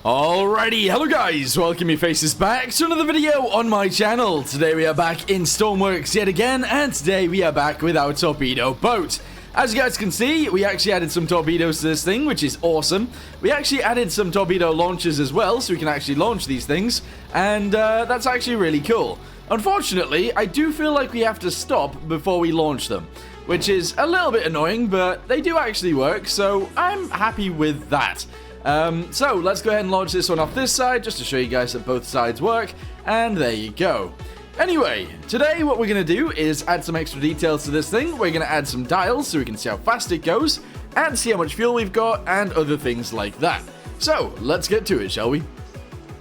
Alrighty, hello guys, welcome your faces back to another video on my channel. Today we are back in Stormworks yet again, and today we are back with our torpedo boat. As you guys can see, we actually added some torpedoes to this thing, which is awesome. We actually added some torpedo launchers as well, so we can actually launch these things, and that's actually really cool. Unfortunately, I do feel like we have to stop before we launch them, which is a little bit annoying, but they do actually work, so I'm happy with that. So let's go ahead and launch this one off this side just to show you guys that both sides work, and there you go. Anyway, today what we're going to do is add some extra details to this thing. We're going to add some dials so we can see how fast it goes and see how much fuel we've got and other things like that. So let's get to it, shall we?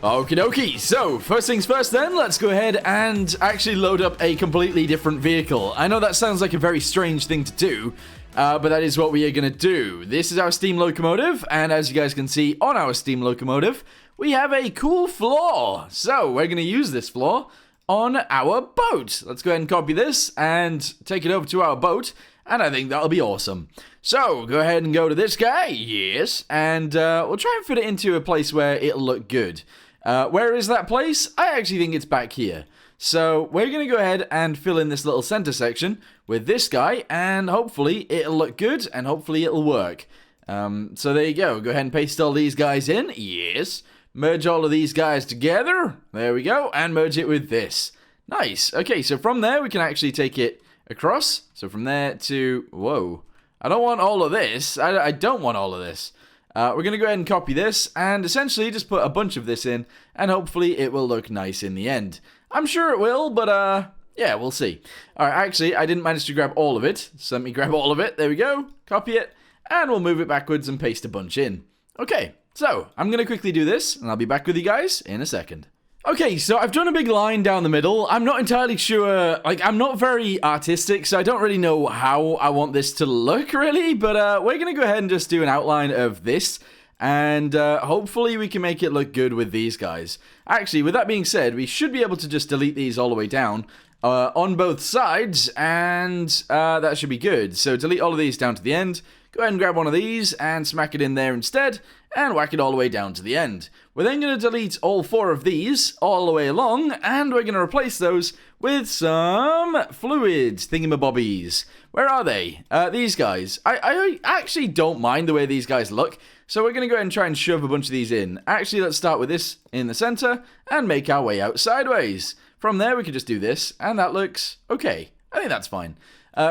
Okie dokie, so first things first then, let's go ahead and actually load up a completely different vehicle. I know that sounds like a very strange thing to do, but that is what we are going to do. This is our steam locomotive, and as you guys can see on our steam locomotive, we have a cool floor. So we're going to use this floor on our boat. Let's go ahead and copy this and take it over to our boat, and I think that'll be awesome. So go ahead and go to this guy, yes, and we'll try and fit it into a place where it'll look good. Where is that place? I actually think it's back here. So we're going to go ahead and fill in this little center section with this guy, and hopefully it'll look good, and hopefully it'll work. So there you go. Go ahead and paste all these guys in. Yes. Merge all of these guys together. There we go. And merge it with this. Nice. Okay, so from there we can actually take it across. So from there to... Whoa. I don't want all of this. I don't want all of this. We're going to go ahead and copy this and essentially just put a bunch of this in, and hopefully it will look nice in the end. I'm sure it will, but yeah, we'll see. Alright, actually, I didn't manage to grab all of it, so let me grab all of it. There we go. Copy it, and we'll move it backwards and paste a bunch in. Okay, so I'm going to quickly do this, and I'll be back with you guys in a second. Okay, so I've done a big line down the middle. I'm not entirely sure, like, I'm not very artistic, so I don't really know how I want this to look, really, but we're going to go ahead and just do an outline of this, and hopefully we can make it look good with these guys. Actually, with that being said, we should be able to just delete these all the way down on both sides, and that should be good. So delete all of these down to the end. Go ahead and grab one of these and smack it in there instead, and whack it all the way down to the end. We're then going to delete all 4 of these all the way along, and we're going to replace those with some fluid thingamabobbies. Where are they? These guys. I actually don't mind the way these guys look, so we're going to go ahead and try and shove a bunch of these in. Actually, let's start with this in the center and make our way out sideways. From there, we can just do this, and that looks okay. I think that's fine.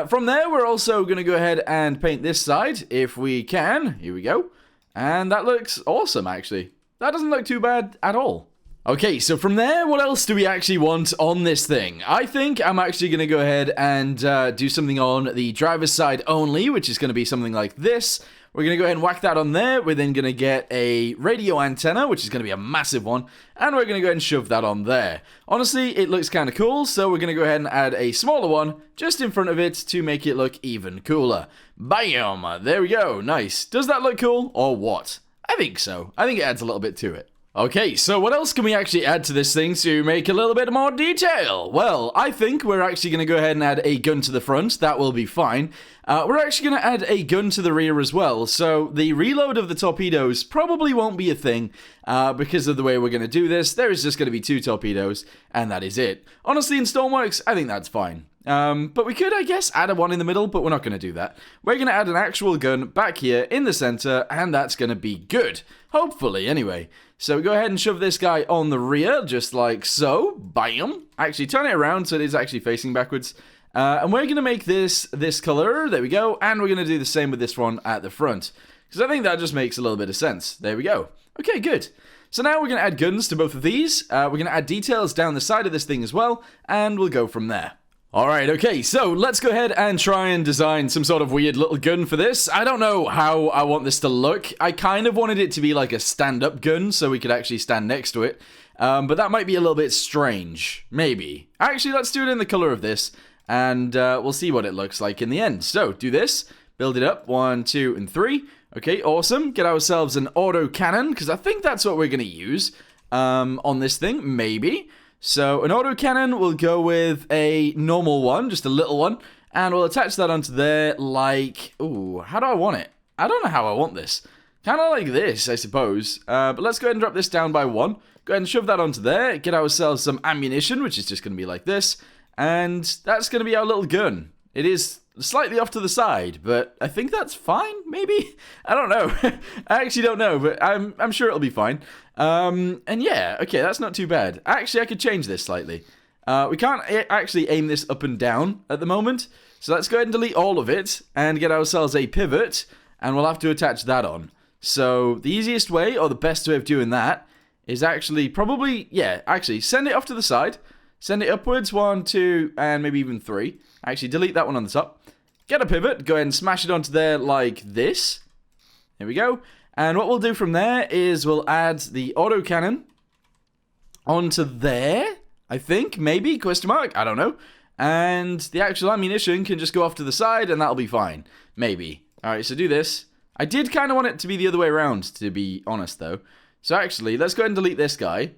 From there, we're also going to go ahead and paint this side, if we can. Here we go. And that looks awesome, actually. That doesn't look too bad at all. Okay, so from there, what else do we actually want on this thing? I think I'm actually going to go ahead and do something on the driver's side only, which is going to be something like this. We're going to go ahead and whack that on there. We're then going to get a radio antenna, which is going to be a massive one, and we're going to go ahead and shove that on there. Honestly, it looks kind of cool, so we're going to go ahead and add a smaller one just in front of it to make it look even cooler. Bam! There we go. Nice. Does that look cool, or what? I think so. I think it adds a little bit to it. Okay, so what else can we actually add to this thing to make a little bit more detail? Well, I think we're actually going to go ahead and add a gun to the front. That will be fine. We're actually going to add a gun to the rear as well. So the reload of the torpedoes probably won't be a thing because of the way we're going to do this. There is just going to be 2 torpedoes, and that is it. Honestly, in Stormworks, I think that's fine. But we could, I guess, add a one in the middle, but we're not going to do that. We're going to add an actual gun back here in the center, and that's going to be good. Hopefully, anyway. So we go ahead and shove this guy on the rear, just like so. Bam! Actually, turn it around so it is actually facing backwards. And we're going to make this color. There we go. And we're going to do the same with this one at the front. Because I think that just makes a little bit of sense. There we go. Okay, good. So now we're going to add guns to both of these. We're going to add details down the side of this thing as well. And we'll go from there. Alright, okay, so let's go ahead and try and design some sort of weird little gun for this. I don't know how I want this to look. I kind of wanted it to be like a stand-up gun so we could actually stand next to it. But that might be a little bit strange. Maybe. Actually, let's do it in the color of this, and we'll see what it looks like in the end. So, do this. Build it up. 1, 2, and 3. Okay, awesome. Get ourselves an autocannon, because I think that's what we're going to use on this thing. Maybe. So, an autocannon will go with a normal one, just a little one, and we'll attach that onto there like... Ooh, how do I want it? I don't know how I want this. Kind of like this, I suppose. But let's go ahead and drop this down by 1. Go ahead and shove that onto there. Get ourselves some ammunition, which is just going to be like this. And that's going to be our little gun. It is slightly off to the side, but I think that's fine, maybe? I don't know. I actually don't know, but I'm sure it'll be fine. And yeah, okay, that's not too bad. Actually, I could change this slightly. We can't actually aim this up and down at the moment. So let's go ahead and delete all of it and get ourselves a pivot, and we'll have to attach that on. So the easiest way, or the best way of doing that, is actually probably, actually send it off to the side. Send it upwards, 1, 2, and maybe even 3. Actually, delete that one on the top. Get a pivot, go ahead and smash it onto there like this. There we go. And what we'll do from there is we'll add the autocannon onto there, I think, maybe, question mark, I don't know. And the actual ammunition can just go off to the side, and that'll be fine, maybe. Alright, so do this. I did kind of want it to be the other way around, to be honest, though. So actually, let's go ahead and delete this guy.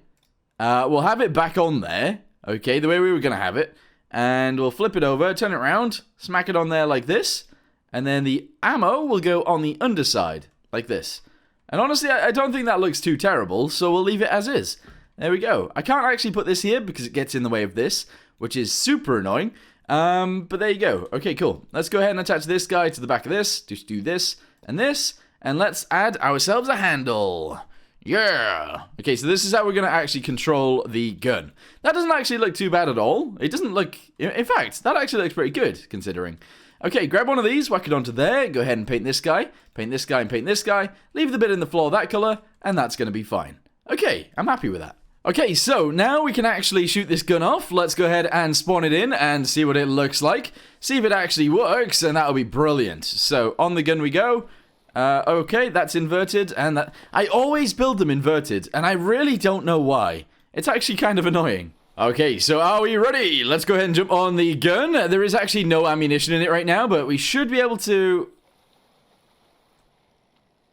We'll have it back on there, okay, the way we were going to have it. And we'll flip it over, turn it around, smack it on there like this. And then the ammo will go on the underside, like this. And honestly, I don't think that looks too terrible, so we'll leave it as is. There we go. I can't actually put this here because it gets in the way of this, which is super annoying. But there you go. Okay, cool. Let's go ahead and attach this guy to the back of this. Just do this, and let's add ourselves a handle. Yeah! Okay, so this is how we're going to actually control the gun. That doesn't actually look too bad at all. It doesn't look... In fact, that actually looks pretty good, considering. Okay, grab one of these, whack it onto there, go ahead and paint this guy, and paint this guy, leave the bit in the floor that color, and that's going to be fine. Okay, I'm happy with that. Okay, so now we can actually shoot this gun off. Let's go ahead and spawn it in and see what it looks like. See if it actually works, and that'll be brilliant. So, on the gun we go. Okay, that's inverted, and that... I always build them inverted, and I really don't know why. It's actually kind of annoying. Okay, so are we ready? Let's go ahead and jump on the gun. There is actually no ammunition in it right now, but we should be able to...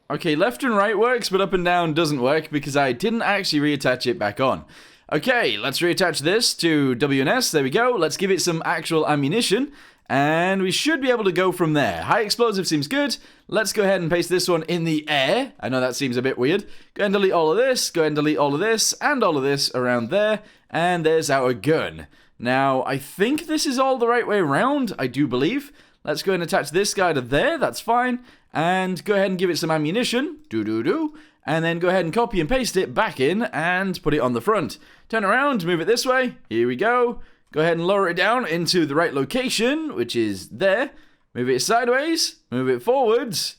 Okay, left and right works, but up and down doesn't work because I didn't actually reattach it back on. Okay, let's reattach this to WNS. There we go. Let's give it some actual ammunition. And we should be able to go from there. High explosive seems good. Let's go ahead and paste this one in the air. I know that seems a bit weird. Go ahead and delete all of this. Go ahead and delete all of this. And all of this around there. And there's our gun. Now, I think this is all the right way around. I do believe. Let's go ahead and attach this guy to there. That's fine. And go ahead and give it some ammunition. And then go ahead and copy and paste it back in and put it on the front. Turn around. Move it this way. Here we go. Go ahead and lower it down into the right location, which is there. Move it sideways, move it forwards,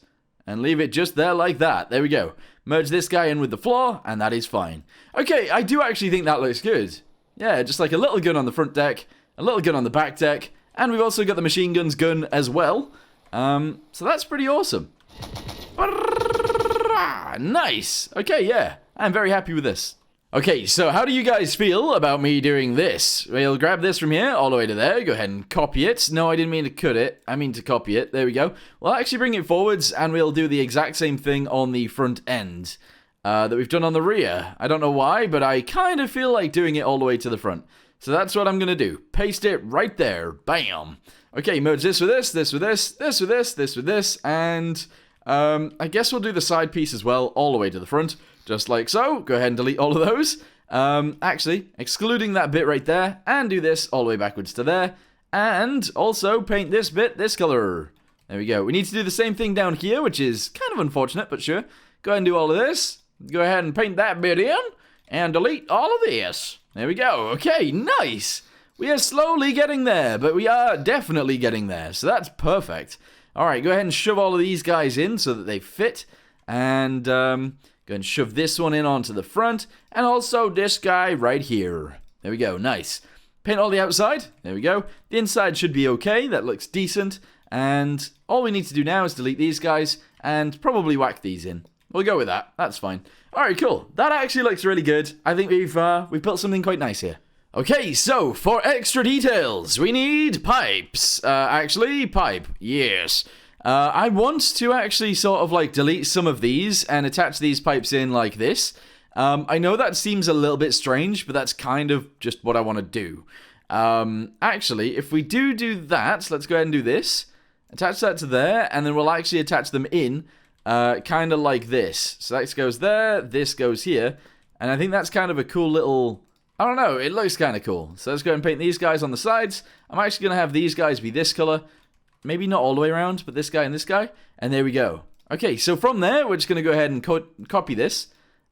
and leave it just there like that. There we go. Merge this guy in with the floor, and that is fine. Okay, I do actually think that looks good. Yeah, just like a little gun on the front deck, a little gun on the back deck, and we've also got the machine gun's gun as well. So that's pretty awesome. Nice. Okay, yeah, I'm very happy with this. Okay, so how do you guys feel about me doing this? We'll grab this from here all the way to there. Go ahead and copy it. No, I didn't mean to cut it. I mean to copy it. There we go. We'll actually bring it forwards, and we'll do the exact same thing on the front end that we've done on the rear. I don't know why, but I kind of feel like doing it all the way to the front. So that's what I'm going to do. Paste it right there. Bam. Okay, merge this with this, this with this, this with this, this with this, and I guess we'll do the side piece as well all the way to the front. Just like so. Go ahead and delete all of those. Actually, excluding that bit right there, and do this all the way backwards to there. And also paint this bit this color. There we go. We need to do the same thing down here, which is kind of unfortunate, but sure. Go ahead and do all of this. Go ahead and paint that bit in, and delete all of this. There we go. Okay, nice. We are slowly getting there, but we are definitely getting there, so that's perfect. Alright, go ahead and shove all of these guys in so that they fit, and go and shove this one in onto the front, and also this guy right here. There we go, nice. Paint all the outside, there we go. The inside should be okay, that looks decent, and all we need to do now is delete these guys, and probably whack these in. We'll go with that, that's fine. Alright, cool. That actually looks really good. I think we've built something quite nice here. Okay, so for extra details, we need pipes. Actually, pipe, yes. I want to actually sort of like delete some of these and attach these pipes in like this. I know that seems a little bit strange, but that's kind of just what I want to do. Actually, if we do that, let's go ahead and do this. Attach that to there, and then we'll actually attach them in kind of like this. So that goes there, this goes here, and I think that's kind of a cool little... I don't know, it looks kind of cool. So let's go ahead and paint these guys on the sides. I'm actually going to have these guys be this color. Maybe not all the way around, but this guy and this guy. And there we go. Okay, so from there, we're just going to go ahead and copy this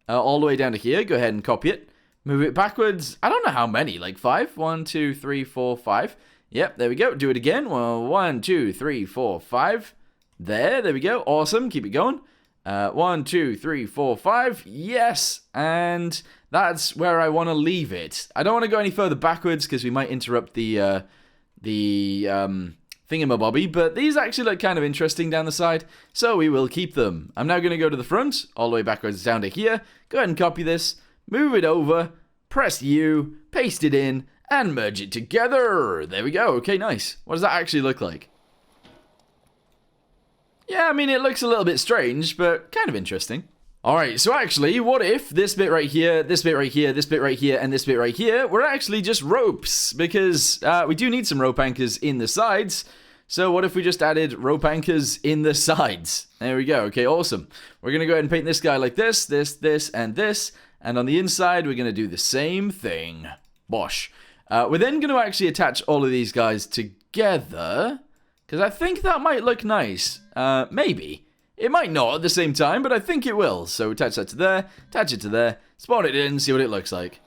all the way down to here. Go ahead and copy it. Move it backwards. I don't know how many, like 5? 1, 2, 3, 4, 5. Yep, there we go. Do it again. Well, 1, 2, 3, 4, 5. There we go. Awesome. Keep it going. 1, 2, 3, 4, 5. Yes, and that's where I want to leave it. I don't want to go any further backwards because we might interrupt the thingamabobby, but these actually look kind of interesting down the side, so we will keep them. I'm now going to go to the front, all the way backwards down to here. Go ahead and copy this, move it over, press U, paste it in, and merge it together. There we go. Okay, nice. What does that actually look like? Yeah, I mean, it looks a little bit strange, but kind of interesting. Alright, so actually, what if this bit right here, this bit right here, this bit right here, and this bit right here were actually just ropes? Because we do need some rope anchors in the sides. So what if we just added rope anchors in the sides? There we go. Okay, awesome. We're going to go ahead and paint this guy like this, this, and this. And on the inside, we're going to do the same thing. Bosh. We're then going to actually attach all of these guys together. Because I think that might look nice. Maybe. It might not at the same time, but I think it will. So attach that to there, attach it to there, spawn it in, see what it looks like.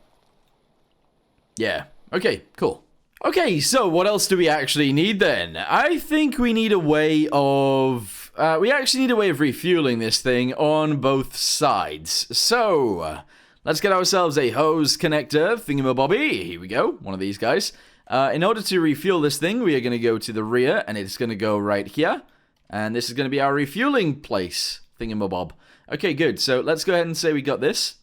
Yeah. Okay, cool. Okay, so what else do we actually need then? I think we need a way of... we actually need a way of refueling this thing on both sides. So, let's get ourselves a hose connector thingamabobby. Here we go, one of these guys. In order to refuel this thing, we are going to go to the rear, and it's going to go right here. And this is going to be our refueling place thingamabob. Okay, good. So let's go ahead and say we got this.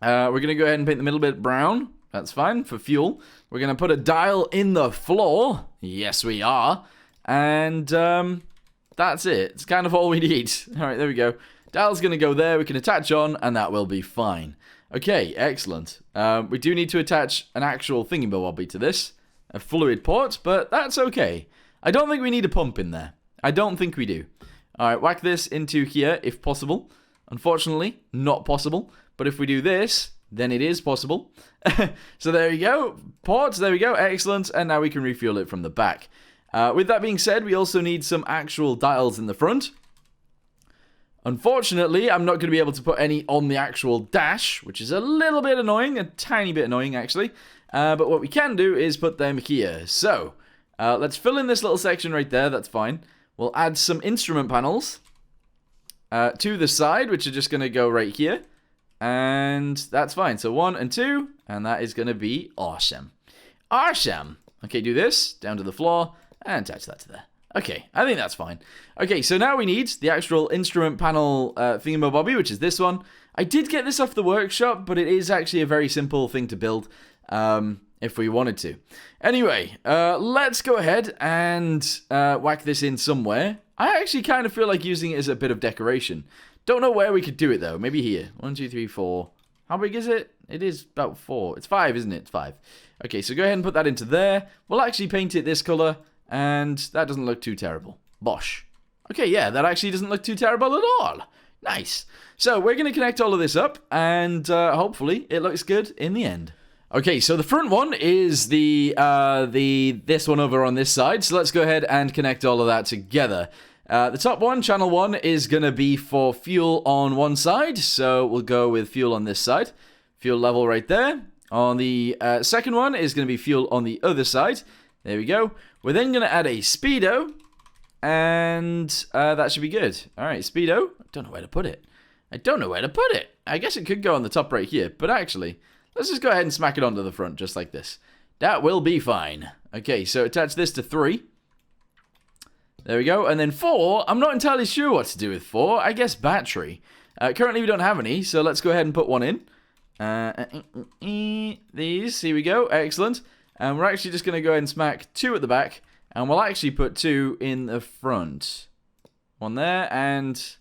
We're going to go ahead and paint the middle bit brown. That's fine for fuel. We're going to put a dial in the floor. Yes, we are. And that's it. It's kind of all we need. All right, there we go. Dial's going to go there. We can attach on, and that will be fine. Okay, excellent. We do need to attach an actual thingamabobby to this. A fluid port, but that's okay. I don't think we need a pump in there. I don't think we do. Alright, whack this into here if possible. Unfortunately, not possible. But if we do this, then it is possible. So there you go. Ports, there we go. Excellent. And now we can refuel it from the back. With that being said, we also need some actual dials in the front. Unfortunately, I'm not going to be able to put any on the actual dash, which is a little bit annoying. A tiny bit annoying, actually. But what we can do is put them here. So, let's fill in this little section right there. That's fine. We'll add some instrument panels to the side, which are just going to go right here. And that's fine. So 1 and 2, and that is going to be awesome. Awesome. Okay, do this, down to the floor, and attach that to there. Okay, I think that's fine. Okay, so now we need the actual instrument panel thingamabobby, which is this one. I did get this off the workshop, but it is actually a very simple thing to build. If we wanted to. Anyway, let's go ahead and whack this in somewhere. I actually kind of feel like using it as a bit of decoration. Don't know where we could do it, though. Maybe here. 1, 2, 3, 4. How big is it? It is about 4. It's 5, isn't it? It's 5. Okay, so go ahead and put that into there. We'll actually paint it this color, and that doesn't look too terrible. Bosh. Okay, yeah, that actually doesn't look too terrible at all. Nice. So we're going to connect all of this up, and hopefully it looks good in the end. Okay, so the front one is this one over on this side. So let's go ahead and connect all of that together. The top one, channel 1, is going to be for fuel on one side. So we'll go with fuel on this side. Fuel level right there. On the second one is going to be fuel on the other side. There we go. We're then going to add a speedo. And that should be good. All right, speedo. I don't know where to put it. I guess it could go on the top right here. But actually... let's just go ahead and smack it onto the front, just like this. That will be fine. Okay, so attach this to 3. There we go. And then 4, I'm not entirely sure what to do with 4. I guess battery. Currently, we don't have any, so let's go ahead and put one in. These, here we go. Excellent. And we're actually just going to go ahead and smack 2 at the back. And we'll actually put 2 in the front. 1 there and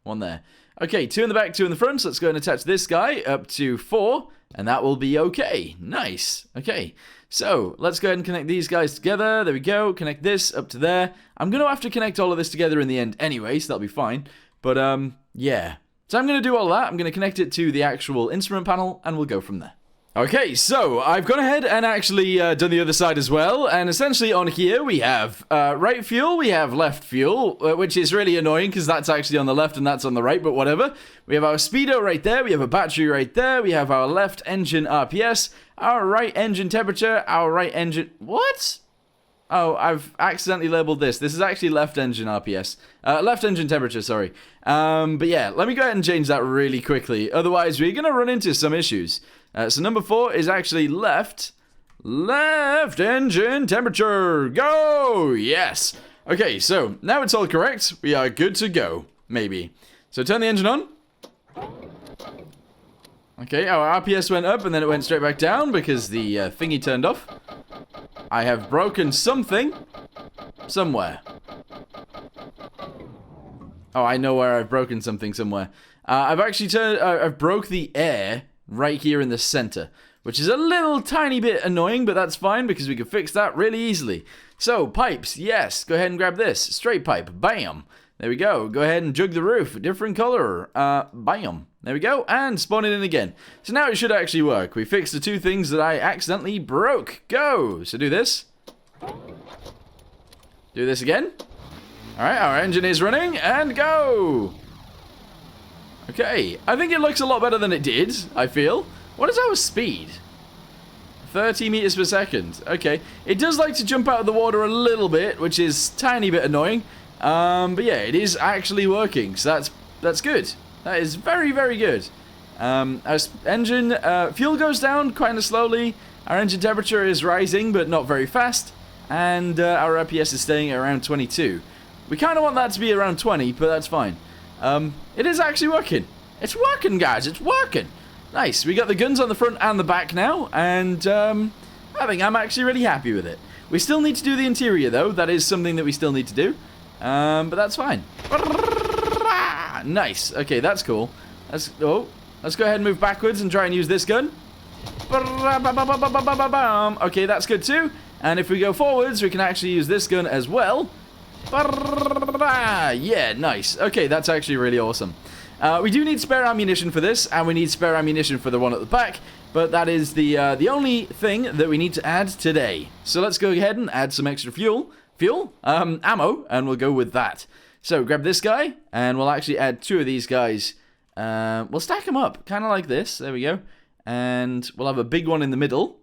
1 there. Okay, 2 in the back, 2 in the front. So let's go and attach this guy up to 4, and that will be okay. Nice. Okay, so let's go ahead and connect these guys together. There we go. Connect this up to there. I'm going to have to connect all of this together in the end anyway, so that'll be fine. But, yeah. So I'm going to do all that. I'm going to connect it to the actual instrument panel, and we'll go from there. Okay, so I've gone ahead and actually done the other side as well, and essentially on here we have right fuel, we have left fuel, which is really annoying because that's actually on the left and that's on the right, but whatever. We have our speedo right there, we have a battery right there, we have our left engine RPS, our right engine temperature, our right engine... What? Oh, I've accidentally labeled this. This is actually left engine RPS. Left engine temperature, sorry. But yeah, let me go ahead and change that really quickly. Otherwise, we're going to run into some issues. So number 4 is actually left engine temperature. Go! Yes. Okay, so now it's all correct. We are good to go, maybe. So turn the engine on. Okay, our RPS went up and then it went straight back down because the thingy turned off. I have broken something somewhere. Oh, I know where I've broken something somewhere. I've actually I've broke the air right here in the center, which is a little tiny bit annoying, but that's fine because we can fix that really easily. So, pipes, yes, go ahead and grab this. Straight pipe, bam. There we go. Go ahead and jug the roof, different color, bam. There we go, and spawn it in again. So now it should actually work. We fixed the 2 things that I accidentally broke. Go! So do this. Do this again. Alright, our engine is running, and go! Okay, I think it looks a lot better than it did, I feel. What is our speed? 30 meters per second. Okay, it does like to jump out of the water a little bit, which is a tiny bit annoying. But yeah, it is actually working, so that's good. That is very, very good. Our engine fuel goes down kind of slowly. Our engine temperature is rising, but not very fast. And our RPS is staying at around 22. We kind of want that to be around 20, but that's fine. It is actually working. It's working, guys. It's working. Nice. We got the guns on the front and the back now, and I think I'm actually really happy with it. We still need to do the interior, though. That is something that we still need to do. But that's fine. Nice. Okay, that's cool. Let's go ahead and move backwards and try and use this gun. Okay, that's good too. And if we go forwards, we can actually use this gun as well. Yeah, nice. Okay, that's actually really awesome. We do need spare ammunition for this, and we need spare ammunition for the one at the back. But that is the only thing that we need to add today. So let's go ahead and add some extra ammo, and we'll go with that. So grab this guy, and we'll actually add 2 of these guys. We'll stack them up, kind of like this. There we go. And we'll have a big one in the middle,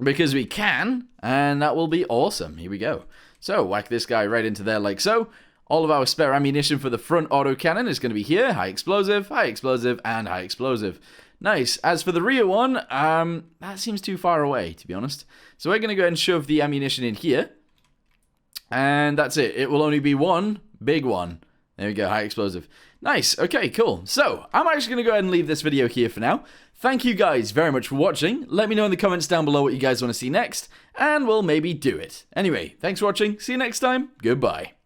because we can, and that will be awesome. Here we go. So whack this guy right into there like so. All of our spare ammunition for the front autocannon is going to be here. High explosive, and high explosive. Nice. As for the rear one, that seems too far away, to be honest. So we're going to go ahead and shove the ammunition in here. And that's it. It will only be one big one. There we go, high explosive. Nice, okay, cool. So, I'm actually going to go ahead and leave this video here for now. Thank you guys very much for watching. Let me know in the comments down below what you guys want to see next, and we'll maybe do it. Anyway, thanks for watching. See you next time. Goodbye.